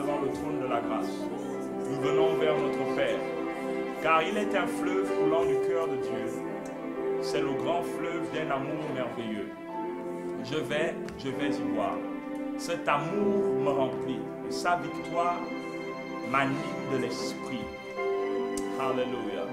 devant le trône de la grâce. Nous venons vers notre Père, car il est un fleuve coulant du cœur de Dieu. C'est le grand fleuve d'un amour merveilleux. Je vais y voir. Cet amour me remplit et sa victoire m'anime de l'esprit. Alléluia.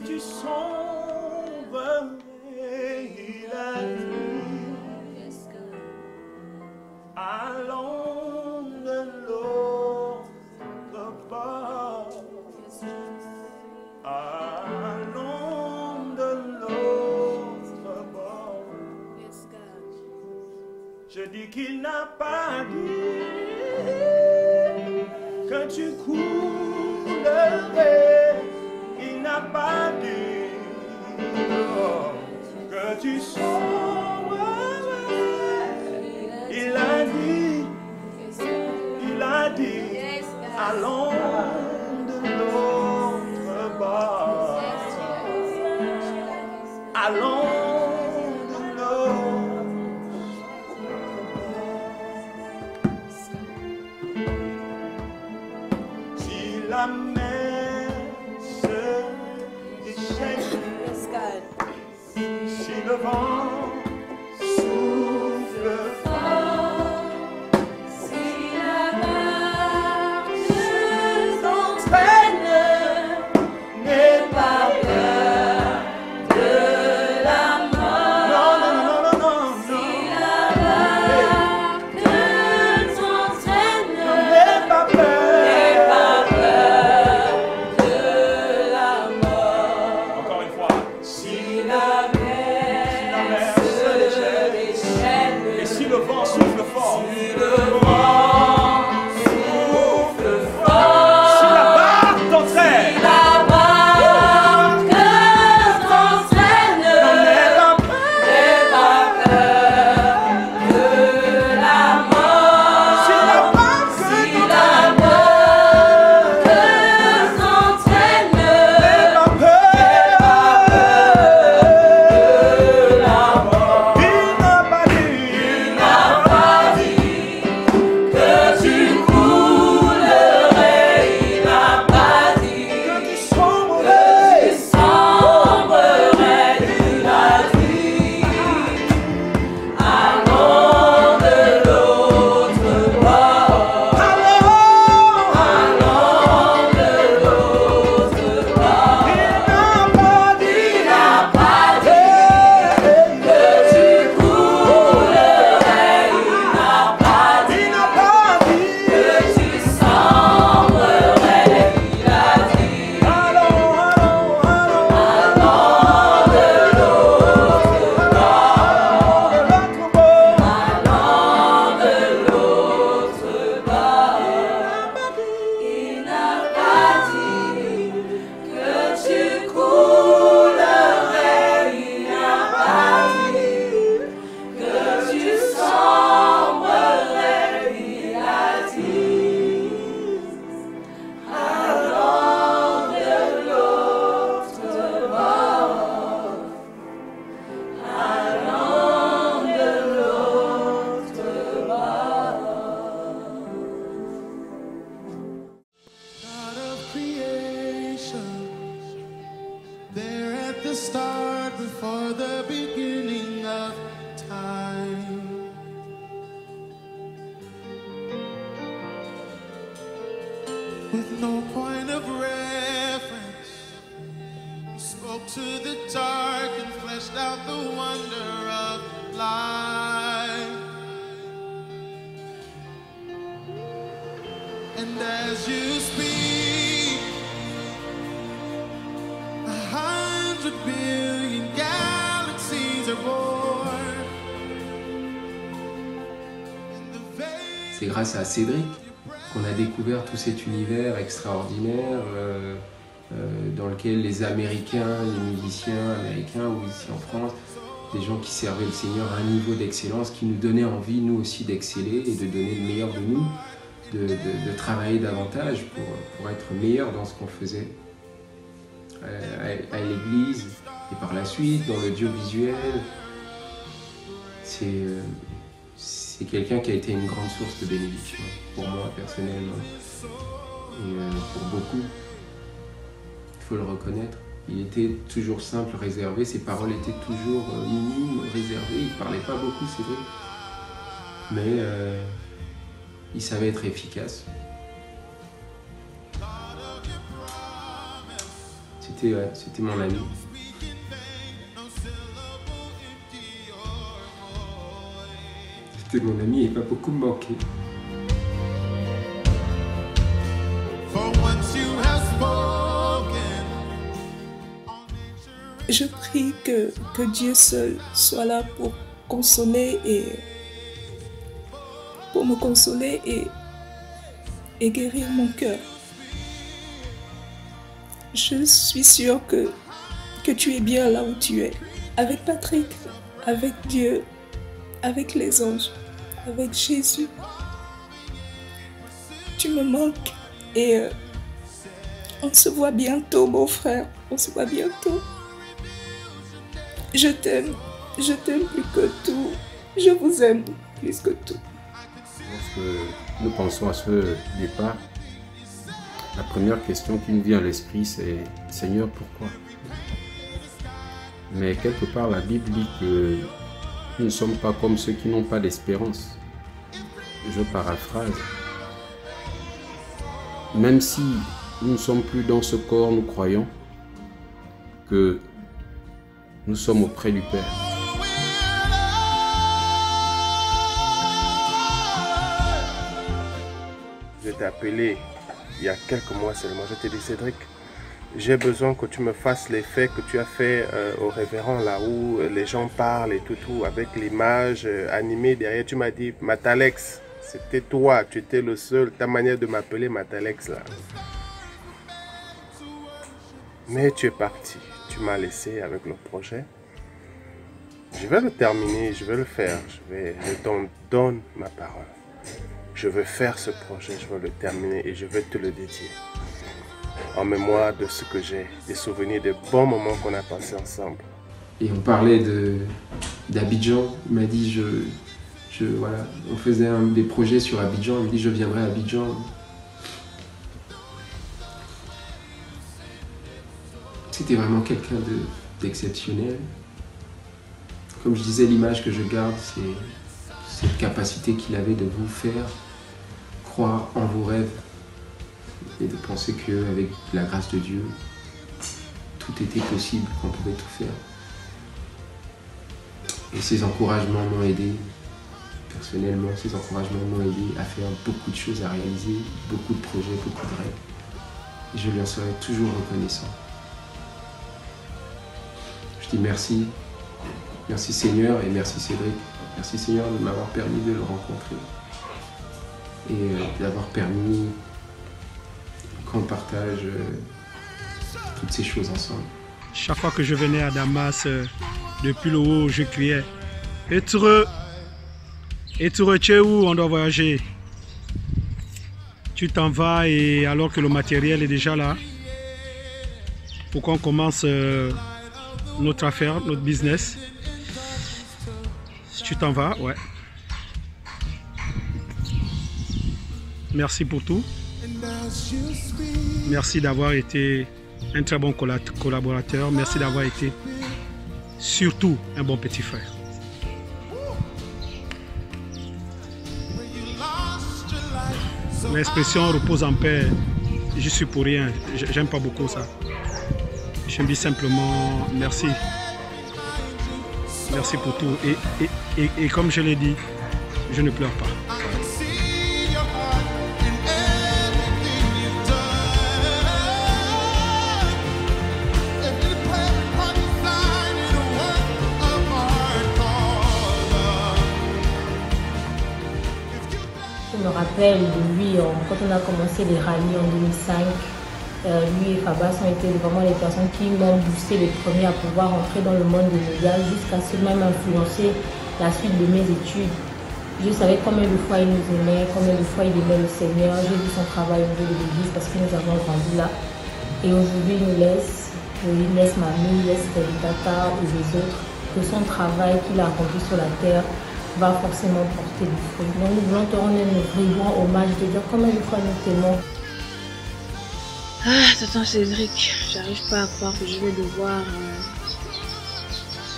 tu sombrerais, il a dit, allons de l'autre bord, allons de l'autre bord. Je dis qu'il n'a pas dit que tu coulerais, il n'a pas dit que tu sombrerais, il a dit, allons de l'autre bord, allons de l'autre. Si la mer se déchaîne, si le vent souffle fort, Si la barque t'entraîne, n'aie pas peur de la mort. non, non, non, non, non, Si non, la barque t'entraîne, n'aie pas n'aie peur. pas peur de la mort. Encore une fois, Si la mer se déchaîne, et si le vent souffle fort, si le vent souffle fort, si la barque t'entraîne, si la barque t'entraîne, n'aie pas peur. n'aie pas peur de la mort. Si la barque Si la t'entraîne, barque t'entraîne, n'aie pas peur. Il n'a pas dit que tu coulerais, il n'a pas dit que tu sombrerais. tu sombrerais, il a dit allons de l'autre bord, allons de l'autre bord. Il n'a pas dit Il n'a pas dit que tu coulerais, il n'a pas dit il n'a pas dit que tu sombrerais, il a dit allons, allons, allons, allons de l'autre bord, de l'autre bord. allons de l'autre bord. Il n'a pas dit que tu coulerais, il n'a pas dit que tu sombrerais, il a dit allons de l'autre bord, allons de l'autre bord. God of creation, there at the start, before the beginning of time. With no point of reference, you spoke to the dark and fleshed out the wonder of life. And as you speak, 100 billion galaxies are born. And the veil C'est grâce à Cédric qu'on a découvert tout cet univers extraordinaire dans lequel les Américains, les musiciens américains ou ici en France, des gens qui servaient le Seigneur à un niveau d'excellence qui nous donnait envie, nous aussi, d'exceller et de donner le meilleur de nous, de travailler davantage pour être meilleur dans ce qu'on faisait à l'église et par la suite dans l'audiovisuel. C'est quelqu'un qui a été une grande source de bénédiction pour moi personnellement et pour beaucoup. Il faut le reconnaître. Il était toujours simple, réservé. Ses paroles étaient toujours minimes, réservées. Il ne parlait pas beaucoup, c'est vrai. Mais il savait être efficace. C'était mon ami. C'était mon ami et il va beaucoup me manquer. Je prie que Dieu seul soit là pour consoler pour me consoler et guérir mon cœur. Je suis sûre que tu es bien là où tu es, avec Patrick, avec Dieu, avec les anges, avec Jésus. Tu me manques et on se voit bientôt, mon frère, on se voit bientôt. Je t'aime plus que tout, je vous aime plus que tout. Lorsque nous pensons à ce départ, la première question qui nous vient à l'esprit, c'est « Seigneur, pourquoi ?» Mais quelque part, la Bible dit que nous ne sommes pas comme ceux qui n'ont pas d'espérance. Je paraphrase. Même si nous ne sommes plus dans ce corps, nous croyons que nous sommes auprès du Père. Je t'ai appelé il y a quelques mois seulement. Je t'ai dit, Cédric, j'ai besoin que tu me fasses l'effet que tu as fait au révérend là où les gens parlent et tout avec l'image animée derrière. Tu m'as dit, Matalex, c'était toi, tu étais le seul, ta manière de m'appeler Matalex là. Mais tu es parti, tu m'as laissé avec le projet. Je vais le terminer, je vais le faire, je t'en donne ma parole. Je veux faire ce projet, je veux le terminer et je vais te le dédier. En mémoire de ce que j'ai, des souvenirs, des bons moments qu'on a passés ensemble. Et on parlait d'Abidjan. Il m'a dit, voilà, on faisait des projets sur Abidjan. Il m'a dit, je viendrai à Abidjan. C'était vraiment quelqu'un d'exceptionnel. Comme je disais, l'image que je garde, c'est cette capacité qu'il avait de vous faire croire en vos rêves et de penser qu'avec la grâce de Dieu, tout était possible, qu'on pouvait tout faire. Et ces encouragements m'ont aidé, personnellement, ces encouragements m'ont aidé à faire beaucoup de choses, à réaliser beaucoup de projets, beaucoup de rêves. Et je lui en serai toujours reconnaissant. Je dis merci. Merci Seigneur et merci Cédric. Merci Seigneur de m'avoir permis de le rencontrer et d'avoir permis qu'on partage toutes ces choses ensemble. Chaque fois que je venais à Damas, depuis le haut, je criais « Etreux, tu es où? On doit voyager. » Tu t'en vas et alors que le matériel est déjà là, pour qu'on commence notre affaire, notre business. Tu t'en vas, ouais. Merci pour tout. Merci d'avoir été un très bon collaborateur. Merci d'avoir été surtout un bon petit frère. L'expression repose en paix, je suis pour rien. J'aime pas beaucoup ça. Je me dis simplement merci. Merci pour tout. Et comme je l'ai dit, je ne pleure pas. Je me rappelle de lui quand on a commencé les rallyes en 2005. Lui et Fabas ont été vraiment les personnes qui m'ont boosté les premiers à pouvoir entrer dans le monde des médias jusqu'à ce même influencer la suite de mes études. Je savais combien de fois il nous aimait, combien de fois il aimait le Seigneur. J'ai vu son travail au niveau de l'église parce que nous avons grandi là. Et aujourd'hui, il laisse Mamie, il laisse Tata et les autres, que son travail qu'il a accompli sur la terre va forcément porter du fruit. Donc nous voulons te rendre un vrai grand hommage, de dire combien de fois nous t'aimons. Ah, tonton Cédric, j'arrive pas à croire que je vais devoir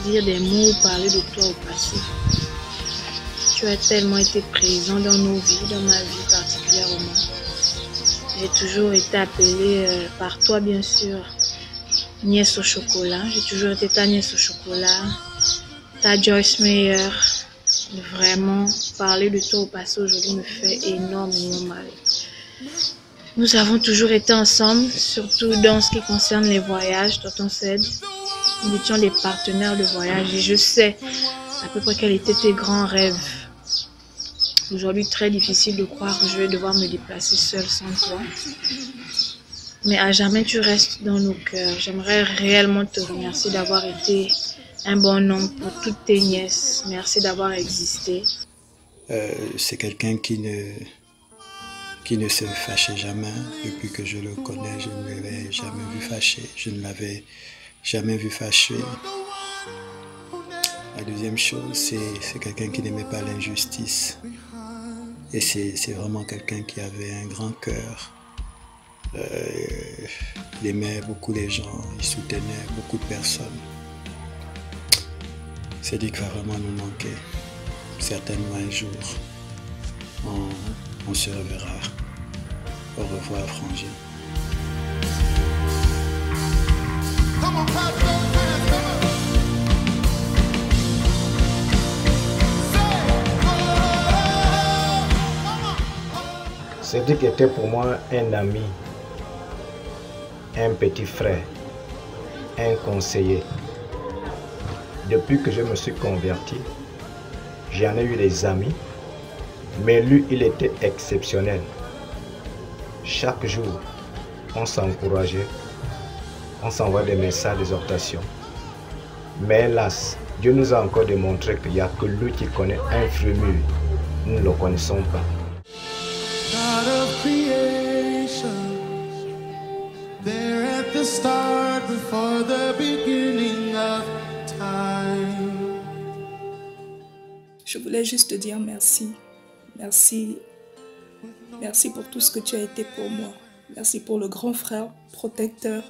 dire des mots, parler de toi au passé. Tu as tellement été présent dans nos vies, dans ma vie particulièrement. J'ai toujours été appelée par toi, bien sûr. nièce au chocolat. J'ai toujours été ta nièce au chocolat, ta Joyce Meyer. Vraiment, parler de toi au passé aujourd'hui me fait énormément mal. Nous avons toujours été ensemble, surtout dans ce qui concerne les voyages, tonton Ced. Nous étions des partenaires de voyage et je sais à peu près quels étaient tes grands rêves. Aujourd'hui, très difficile de croire que je vais devoir me déplacer seule sans toi. Mais à jamais, tu restes dans nos cœurs. J'aimerais réellement te remercier d'avoir été un bon homme pour toutes tes nièces. Merci d'avoir existé. C'est quelqu'un qui ne se fâchait jamais. Depuis que je le connais, je ne l'avais jamais vu fâché. Je ne l'avais jamais vu fâché. La deuxième chose, c'est quelqu'un qui n'aimait pas l'injustice. Et c'est vraiment quelqu'un qui avait un grand cœur. Il aimait beaucoup les gens, il soutenait beaucoup de personnes. Cédric va vraiment nous manquer. Certainement un jour, on se reverra. Au revoir, Frangin. Cédric était pour moi un ami, un petit frère, un conseiller. Depuis que je me suis converti, j'en ai eu des amis, mais lui, il était exceptionnel. Chaque jour, on s'encourageait, on s'envoyait des messages d'exhortation. Mais hélas, Dieu nous a encore démontré qu'il n'y a que lui qui connaît un fruit mûr. Nous ne le connaissons pas. God of creation, there at the start, before the beginning of time. Je voulais juste te dire merci. Merci. Merci pour tout ce que tu as été pour moi. Merci pour le grand frère, protecteur,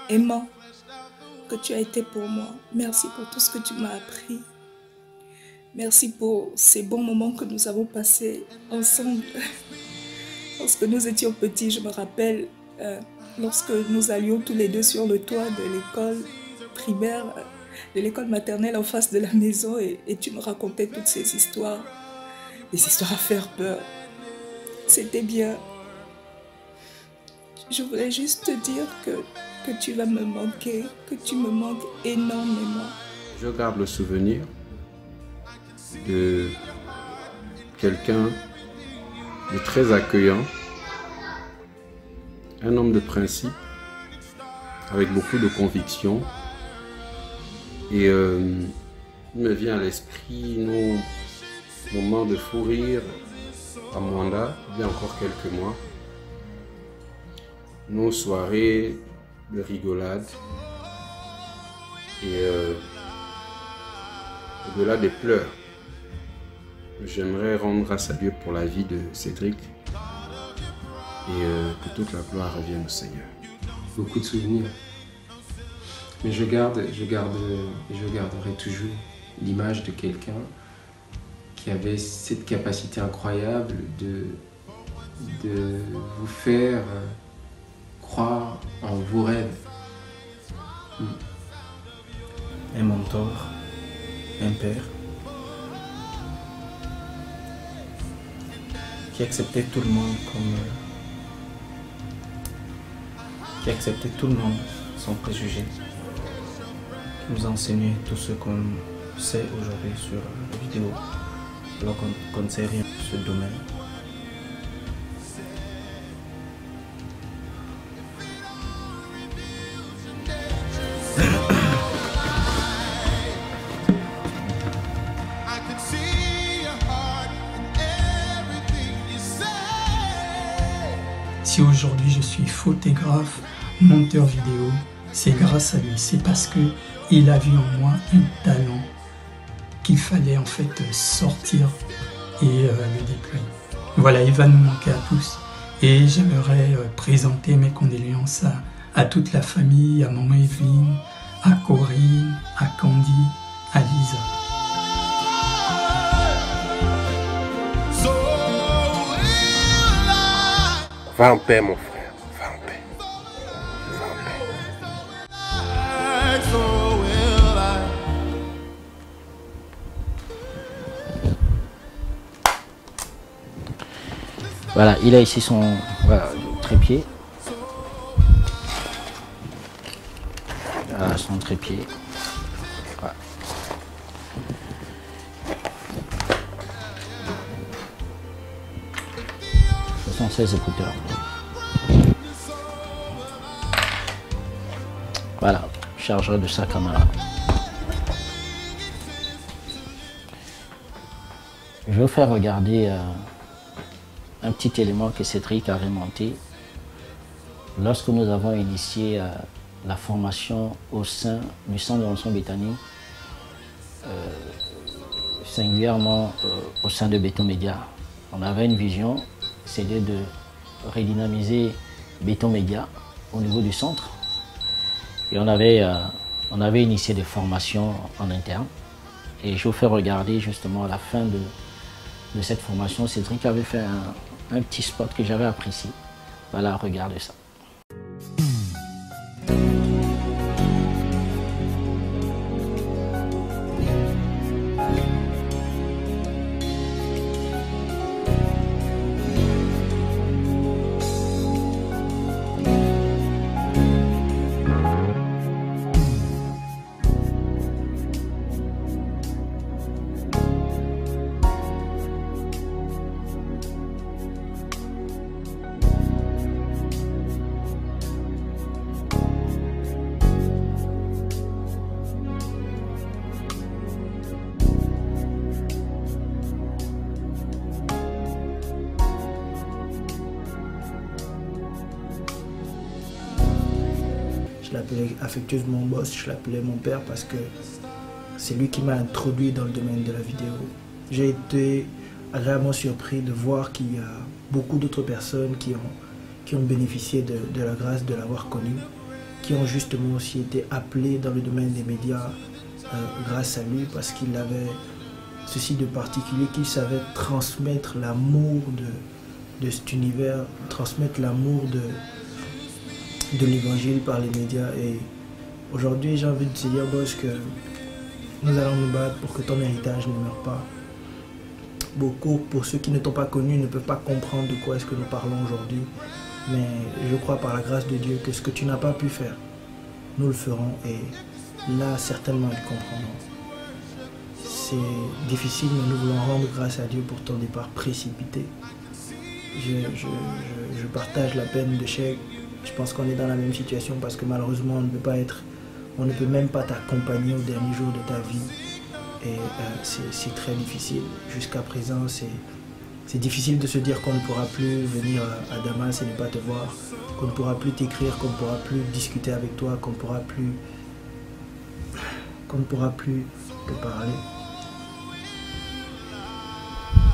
aimant que tu as été pour moi. Merci pour tout ce que tu m'as appris. Merci pour ces bons moments que nous avons passés ensemble. Lorsque nous étions petits, je me rappelle, lorsque nous allions tous les deux sur le toit de l'école primaire, de l'école maternelle en face de la maison, et tu me racontais toutes ces histoires, des histoires à faire peur. C'était bien. Je voulais juste te dire que tu vas me manquer, que tu me manques énormément. Je garde le souvenir de quelqu'un de très accueillant, un homme de principe, avec beaucoup de conviction. Et il me vient à l'esprit nos moments de fou rire à Mwanda, il y a encore quelques mois. Nos soirées de rigolade. Et au-delà des pleurs, j'aimerais rendre grâce à Dieu pour la vie de Cédric et que toute la gloire revienne au Seigneur. Beaucoup de souvenirs. Mais je garde et je garderai toujours l'image de quelqu'un qui avait cette capacité incroyable de vous faire croire en vos rêves. Un mentor, un père, qui acceptait tout le monde qui acceptait tout le monde sans préjugés, qui nous a enseigné tout ce qu'on sait aujourd'hui sur la vidéo, alors qu'on ne sait rien sur ce domaine. Si aujourd'hui je suis photographe, monteur vidéo, c'est grâce à lui. C'est parce qu'il a vu en moi un talent qu'il fallait en fait sortir et le déployer. Voilà, il va nous manquer à tous. Et j'aimerais présenter mes condoléances à toute la famille, à maman Evelyne, à Corinne, à Candy, à Lisa. Va en paix, mon frère. Va en paix. Va en paix. Voilà, il a ici son trépied. Voilà, son trépied. Voilà. 76 écouteurs. Voilà, chargeur de sa caméra. Je vais vous faire regarder un petit élément que Cédric a remonté lorsque nous avons initié la formation au sein du centre de formation Bethany, singulièrement au sein de Béton Média. On avait une vision, c'était de redynamiser Béton Média au niveau du centre. Et on avait initié des formations en interne. Et je vous fais regarder justement à la fin de cette formation, Cédric avait fait un petit spot que j'avais apprécié. Voilà, regardez ça. Je l'appelais affectueusement boss, je l'appelais mon père parce que c'est lui qui m'a introduit dans le domaine de la vidéo. J'ai été agréablement surpris de voir qu'il y a beaucoup d'autres personnes qui ont bénéficié de la grâce de l'avoir connu, qui ont justement aussi été appelées dans le domaine des médias grâce à lui, parce qu'il avait ceci de particulier, qu'il savait transmettre l'amour de cet univers, transmettre l'amour de l'évangile par les médias. Et aujourd'hui, j'ai envie de te dire, boss, que nous allons nous battre pour que ton héritage ne meure pas. Beaucoup, pour ceux qui ne t'ont pas connu, ne peuvent pas comprendre de quoi est-ce que nous parlons aujourd'hui. Mais je crois par la grâce de Dieu que ce que tu n'as pas pu faire, nous le ferons, et là, certainement, ils comprendront. C'est difficile, mais nous voulons rendre grâce à Dieu pour ton départ précipité. Je partage la peine de Cheikh. Je pense qu'on est dans la même situation parce que malheureusement on ne peut même pas t'accompagner au dernier jour de ta vie. Et c'est très difficile. Jusqu'à présent, c'est difficile de se dire qu'on ne pourra plus venir à Damas et ne pas te voir, qu'on ne pourra plus t'écrire, qu'on ne pourra plus discuter avec toi, qu'on ne pourra plus te parler.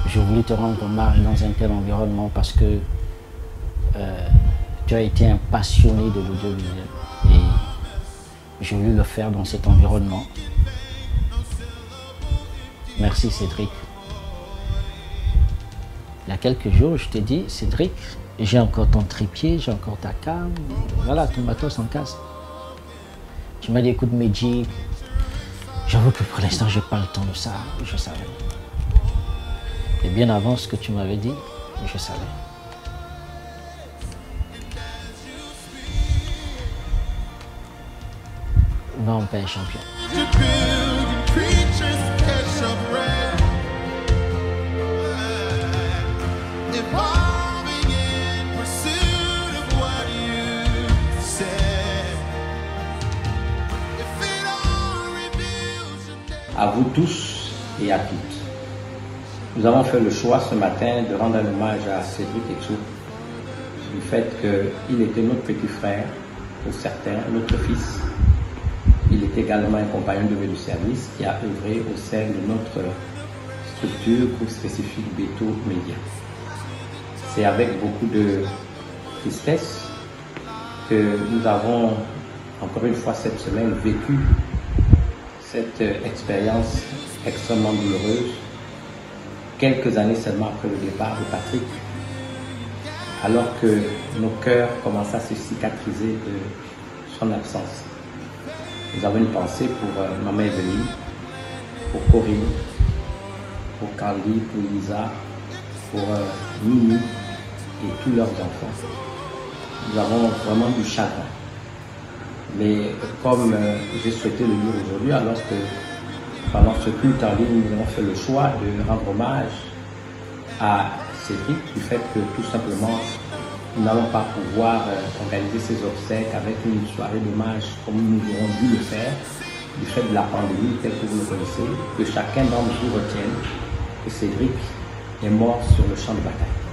Je voulais te rendre hommage dans un tel environnement parce que tu as été un passionné de l'audiovisuel et j'ai voulu le faire dans cet environnement. Merci Cédric. Il y a quelques jours, je t'ai dit, Cédric, j'ai encore ton trépied, j'ai encore ta cam, voilà, ton matos en casse. Tu m'as dit, écoute Medji, j'avoue que pour l'instant, je n'ai pas le temps de ça, je savais. Et bien avant ce que tu m'avais dit, je savais. Va en paix, champion. À vous tous et à toutes. Nous avons fait le choix ce matin de rendre un hommage à Cédric Etsou du fait qu'il était notre petit frère, pour certains, notre fils. Il est également un compagnon de service qui a œuvré au sein de notre structure groupe spécifique Béton Média. C'est avec beaucoup de tristesse que nous avons encore une fois cette semaine vécu cette expérience extrêmement douloureuse, quelques années seulement après le départ de Patrick, alors que nos cœurs commencent à se cicatriser de son absence. Nous avons une pensée pour Maman Evelyne, pour Corinne, pour Carly, pour Lisa, pour Mimi, et tous leurs enfants. Nous avons vraiment du chagrin. Mais comme j'ai souhaité le dire aujourd'hui, alors que pendant ce culte en ligne, nous avons fait le choix de rendre hommage à Cédric, du fait que tout simplement, nous n'allons pas pouvoir organiser ces obsèques avec une soirée d'hommage comme nous aurons dû le faire, du fait de la pandémie, tel que vous le connaissez, que chacun d'entre vous retienne que Cédric est mort sur le champ de bataille.